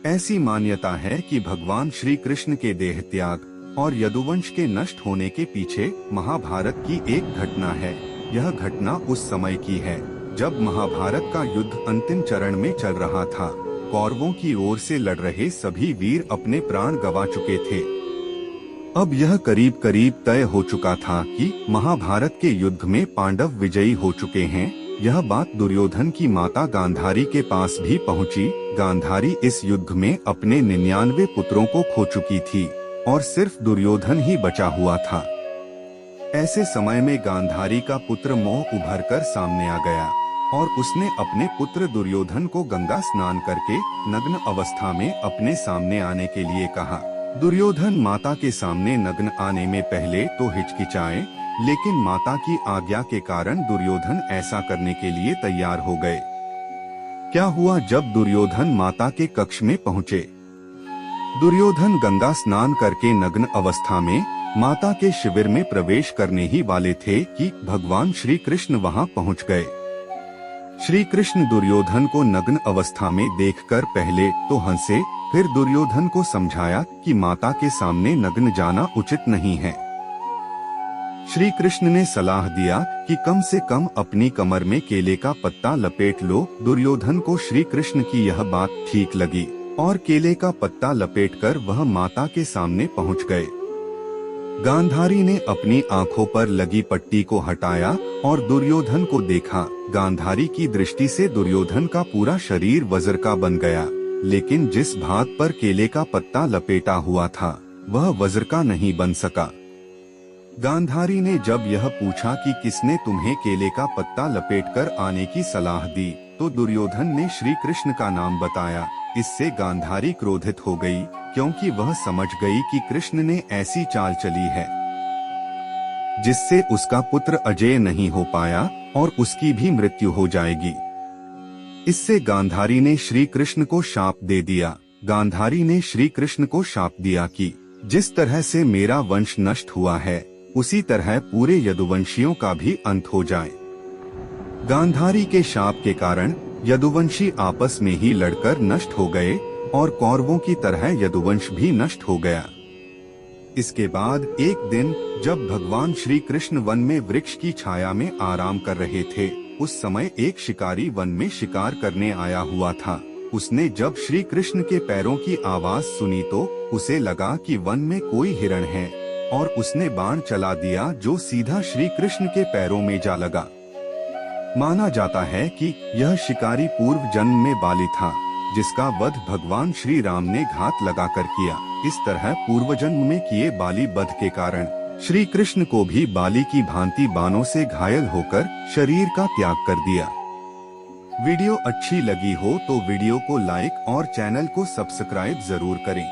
ऐसी मान्यता है कि भगवान श्री कृष्ण के देह त्याग और यदुवंश के नष्ट होने के पीछे महाभारत की एक घटना है। यह घटना उस समय की है जब महाभारत का युद्ध अंतिम चरण में चल रहा था। कौरवों की ओर से लड़ रहे सभी वीर अपने प्राण गंवा चुके थे। अब यह करीब करीब तय हो चुका था कि महाभारत के युद्ध में पांडव विजयी हो चुके हैं। यह बात दुर्योधन की माता गांधारी के पास भी पहुंची। गांधारी इस युद्ध में अपने 99 पुत्रों को खो चुकी थी और सिर्फ दुर्योधन ही बचा हुआ था। ऐसे समय में गांधारी का पुत्र मोह उभरकर सामने आ गया और उसने अपने पुत्र दुर्योधन को गंगा स्नान करके नग्न अवस्था में अपने सामने आने के लिए कहा। दुर्योधन माता के सामने नग्न आने में पहले तो हिचकिचाए, लेकिन माता की आज्ञा के कारण दुर्योधन ऐसा करने के लिए तैयार हो गए। क्या हुआ जब दुर्योधन माता के कक्ष में पहुँचे? दुर्योधन गंगा स्नान करके नग्न अवस्था में माता के शिविर में प्रवेश करने ही वाले थे कि भगवान श्री कृष्ण वहां पहुंच गए। श्री कृष्ण दुर्योधन को नग्न अवस्था में देखकर पहले तो हंसे, फिर दुर्योधन को समझाया कि माता के सामने नग्न जाना उचित नहीं है। श्री कृष्ण ने सलाह दिया कि कम से कम अपनी कमर में केले का पत्ता लपेट लो। दुर्योधन को श्री कृष्ण की यह बात ठीक लगी और केले का पत्ता लपेटकर वह माता के सामने पहुंच गए। गांधारी ने अपनी आंखों पर लगी पट्टी को हटाया और दुर्योधन को देखा। गांधारी की दृष्टि से दुर्योधन का पूरा शरीर वज्र का बन गया, लेकिन जिस भाग पर केले का पत्ता लपेटा हुआ था वह वज्र का नहीं बन सका। गांधारी ने जब यह पूछा कि किसने तुम्हें केले का पत्ता लपेटकर आने की सलाह दी, तो दुर्योधन ने श्री कृष्ण का नाम बताया। इससे गांधारी क्रोधित हो गई, क्योंकि वह समझ गई कि कृष्ण ने ऐसी चाल चली है जिससे उसका पुत्र अजेय नहीं हो पाया और उसकी भी मृत्यु हो जाएगी। इससे गांधारी ने श्री कृष्ण को शाप दे दिया। गांधारी ने श्री कृष्ण को शाप दिया कि जिस तरह से मेरा वंश नष्ट हुआ है, उसी तरह पूरे यदुवंशियों का भी अंत हो जाए। गांधारी के शाप के कारण यदुवंशी आपस में ही लड़कर नष्ट हो गए और कौरवों की तरह यदुवंश भी नष्ट हो गया। इसके बाद एक दिन जब भगवान श्री कृष्ण वन में वृक्ष की छाया में आराम कर रहे थे, उस समय एक शिकारी वन में शिकार करने आया हुआ था। उसने जब श्री कृष्ण के पैरों की आवाज सुनी तो उसे लगा कि वन में कोई हिरण है और उसने बाण चला दिया जो सीधा श्री कृष्ण के पैरों में जा लगा। माना जाता है कि यह शिकारी पूर्व जन्म में बाली था, जिसका वध भगवान श्री राम ने घात लगाकर किया। इस तरह पूर्व जन्म में किए बाली वध के कारण श्री कृष्ण को भी बाली की भांति बाणों से घायल होकर शरीर का त्याग कर दिया। वीडियो अच्छी लगी हो तो वीडियो को लाइक और चैनल को सब्सक्राइब जरूर करें।